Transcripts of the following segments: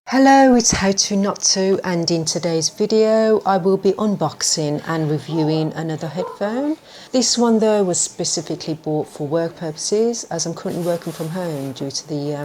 Hello, it's How To Not To, and in today's video I will be unboxing and reviewing another headphone. This one though was specifically bought for work purposes as I'm currently working from home due to the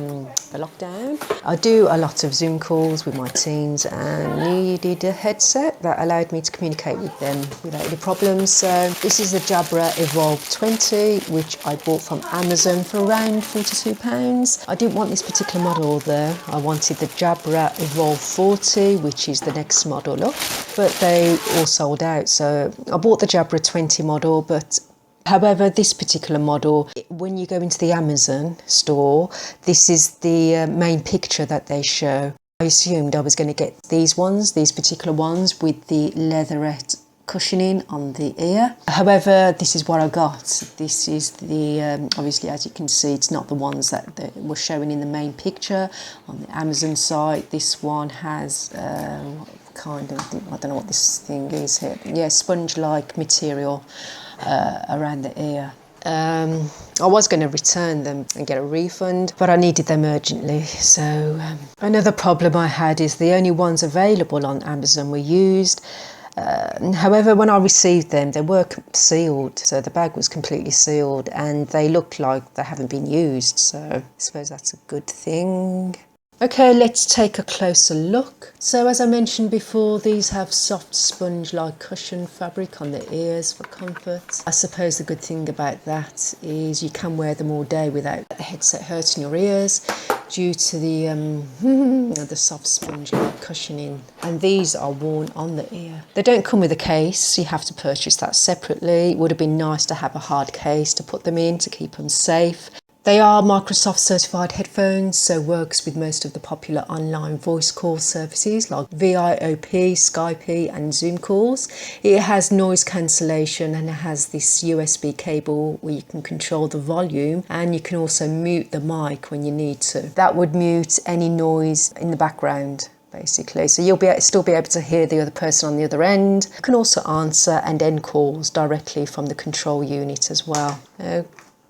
lockdown. I do a lot of Zoom calls with my teams and needed a headset that allowed me to communicate with them without any problems. So this is the JABRA EVOLVE 20, which I bought from Amazon for around £42. I didn't want this particular model though, I wanted the JABRA EVOLVE 40, which is the next model up, but they all sold out, so I bought the JABRA 20 model. But however, this particular model, when you go into the Amazon store, this is the main picture that they show. I assumed I was going to get these particular ones with the leatherette cushioning on the ear. However, this is what I got. This is the obviously, as you can see, it's not the ones that were showing in the main picture on the Amazon site. This one has kind of, I don't know what this thing is here, yeah, sponge-like material around the ear. I was going to return them and get a refund, but I needed them urgently. So another problem I had is the only ones available on Amazon were used. However, when I received them, they were sealed, so the bag was completely sealed and they look like they haven't been used, so I suppose that's a good thing. Okay, let's take a closer look. So as I mentioned before, these have soft sponge-like cushion fabric on the ears for comfort. I suppose the good thing about that is you can wear them all day without the headset hurting your ears due to the soft sponge-like cushioning. And these are worn on the ear. They don't come with a case, you have to purchase that separately. It would have been nice to have a hard case to put them in to keep them safe. They are Microsoft certified headphones, so works with most of the popular online voice call services like VIOP, Skype and Zoom calls. It has noise cancellation and it has this USB cable where you can control the volume, and you can also mute the mic when you need to. That would mute any noise in the background, basically, so you'll still be able to hear the other person on the other end. You can also answer and end calls directly from the control unit as well.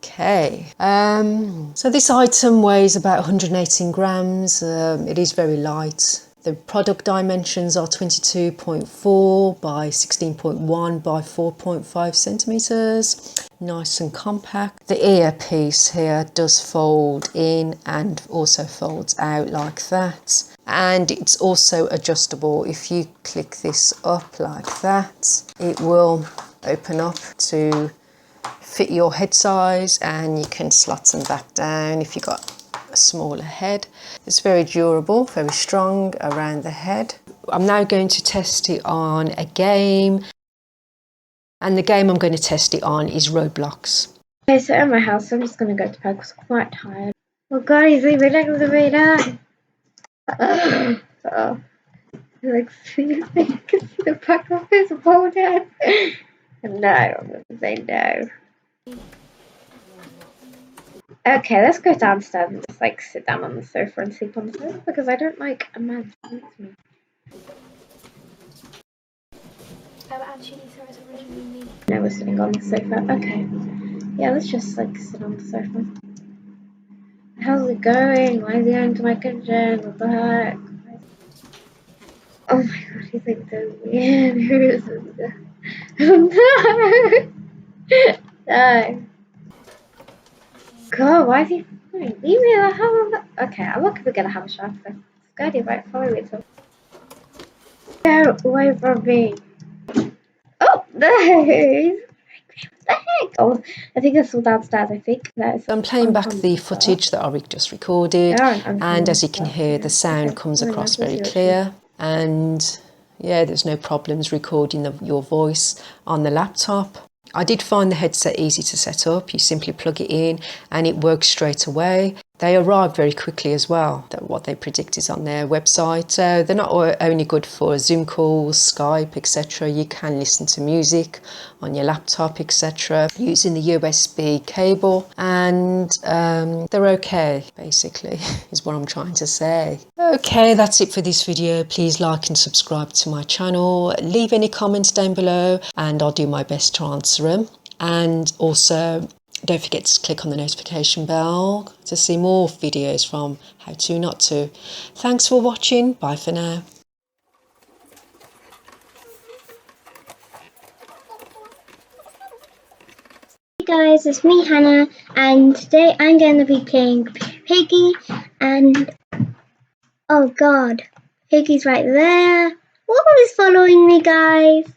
Okay, so this item weighs about 118 grams. It is very light. The product dimensions are 22.4 by 16.1 by 4.5 centimeters. Nice and compact. The earpiece here does fold in and also folds out like that. And it's also adjustable. If you click this up like that, it will open up to fit your head size, and you can slot them back down if you've got a smaller head. It's very durable, very strong around the head. I'm now going to test it on a game, and the game I'm going to test it on is Roblox. Okay, so at my house, I'm just going to go to bed because I'm quite tired. Oh god, he's leaving next to me now. Like, you can see the back of his forehead. No, I'm going to say no. Okay, let's go downstairs and just like sit down on the sofa and sleep on the sofa because I don't like a man next to me. Actually, so it's originally me. No, we're sitting on the sofa. Okay. Yeah, let's just like sit on the sofa. How's it going? Why is he going to my kitchen? What the heck? Oh my god, he's like so weird. No. God, why is he following? Leave me the hell alone. Okay, I'm not gonna have a shower. Scotty, right? Follow me. Go away from me. Oh, there he is. What the heck? Oh, I think it's all downstairs. I think that's. I'm playing back the footage that I just recorded, and as you can hear, the sound comes across very clear, and yeah, there's no problems recording your voice on the laptop. I did find the headset easy to set up. You simply plug it in and it works straight away. They arrive very quickly as well, what they predict is on their website. So they're not only good for Zoom calls, Skype, etc. You can listen to music on your laptop, etc. using the USB cable, and they're okay, basically, is what I'm trying to say. Okay, that's it for this video. Please like and subscribe to my channel. Leave any comments down below and I'll do my best to answer them. And also, Don't forget to click on the notification bell to see more videos from How To Not To. Thanks for watching. Bye for now. Hey guys, it's me Hannah, and today I'm going to be playing Piggy, and oh god, Piggy's right there. What was following me, guys?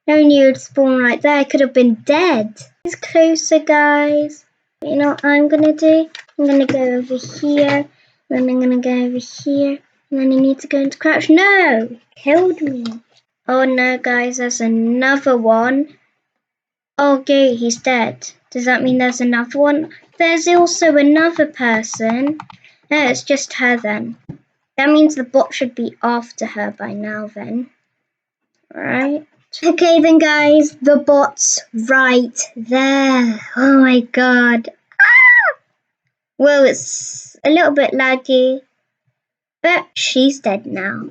I knew it'd spawn right there. I could have been dead. It's closer, guys. You know what I'm gonna do? I'm gonna go over here, then I'm gonna go over here, and then I need to go into crouch. No! Killed me. Oh no, guys, there's another one. Okay, he's dead. Does that mean there's another one? There's also another person. No, it's just her then. That means the bot should be after her by now then. Alright. Okay then guys, the bot's right there. Oh my god. Ah! Well, it's a little bit laggy, but she's dead now.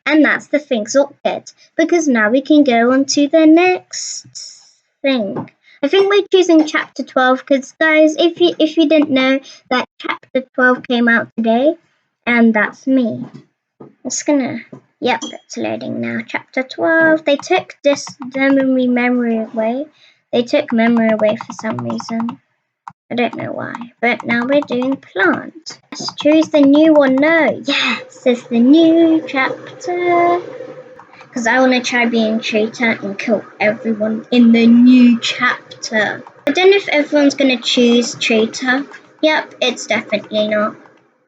And that's the thing's not dead, because now we can go on to the next thing. I think we're choosing chapter 12 because, guys, if you didn't know, that chapter 12 came out today, and that's me. It's gonna, yep, it's loading now. Chapter 12. They took this memory away. They took memory away for some reason. I don't know why, but now we're doing plant. Let's choose the new one. No, yes, it's the new chapter. Because I want to try being traitor and kill everyone in the new chapter. I don't know if everyone's going to choose traitor. Yep, it's definitely not.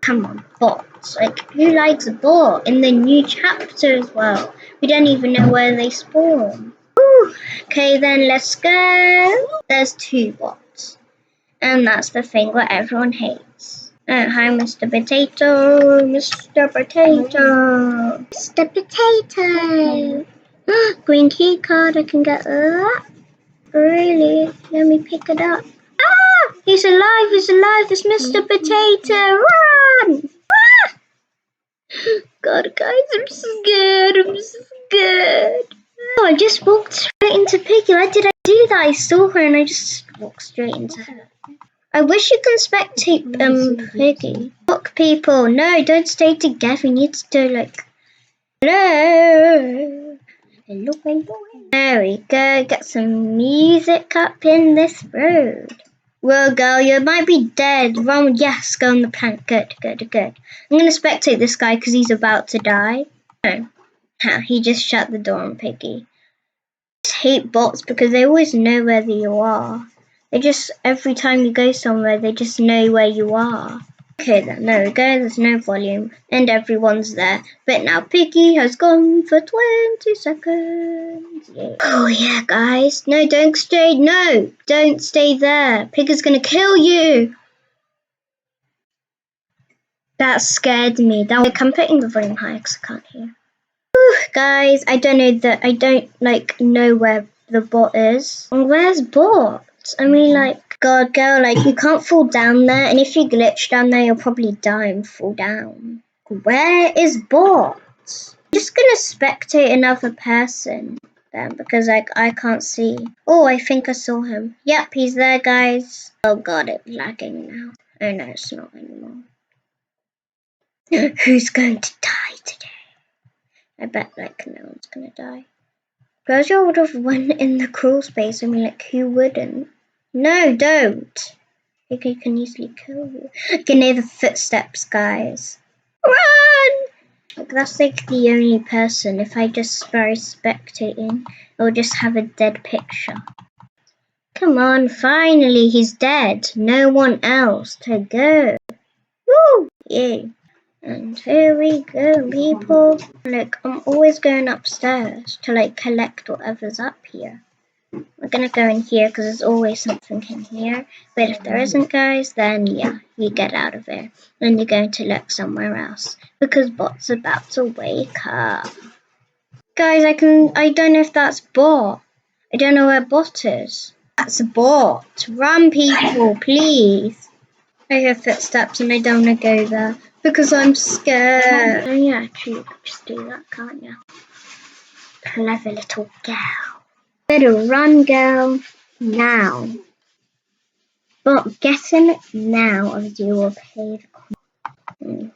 Come on, bots. Like, who likes a bot in the new chapter as well? We don't even know where they spawn. Woo. Okay, then let's go. There's 2 bots. And that's the thing what everyone hates. Oh, hi, Mr. Potato. Mr. Potato. Mr. Potato. Green key card. I can get that. Really? Let me pick it up. Ah! He's alive. He's alive. It's Mr. Potato. Run! Ah! God, guys, I'm scared. I'm scared. Oh, I just walked straight into Piggy. Why did I do that? I saw her and I just walked straight into her. I wish you can spectate Piggy. Look, people, no, don't stay together. You need to do like, hello. Hello, hello. There we go. Get some music up in this road. Well, girl, you might be dead. Run, yes, go on the planet. Good, good, good. I'm gonna spectate this guy because he's about to die. Oh, he just shut the door on Piggy. I just hate bots because they always know where you are. They just, every time you go somewhere, they just know where you are. Okay then, there we go, there's no volume, and everyone's there. But now Piggy has gone for 20 seconds. Yeah. Oh yeah, guys. No, don't stay, no, don't stay there. Piggy's gonna kill you. That scared me. Like, I'm putting the volume high because I can't hear. Whew, guys, I don't know where the bot is. Where's bot? I mean, like, God, girl, like, you can't fall down there, and if you glitch down there, you'll probably die and fall down. Where is bot? I'm just gonna spectate another person then, because, like, I can't see. Oh, I think I saw him. Yep, he's there, guys. Oh, God, it's lagging now. Oh, no, it's not anymore. Who's going to die today? I bet, like, no one's gonna die. Grojo would have won in the crawl space. I mean, like, who wouldn't? No, don't. He can easily kill you. I can hear the footsteps, guys. Run! Like, that's like the only person. If I just start spectating, it'll just have a dead picture. Come on, finally, he's dead. No one else to go. Woo! Yeah. And here we go, people. Like, I'm always going upstairs to, like, collect whatever's up here. We're gonna go in here because there's always something in here. But if there isn't, guys, then yeah, you get out of there. And you're going to look somewhere else. Because bot's about to wake up. Guys, I don't know if that's bot. I don't know where bot is. That's a bot. Run, people, please. I hear footsteps and I don't want to go there. Because I'm scared. Oh yeah, actually you can just do that, can't you? Clever little girl. Better run, girl. Now. But getting now, obviously, you will pay the coin.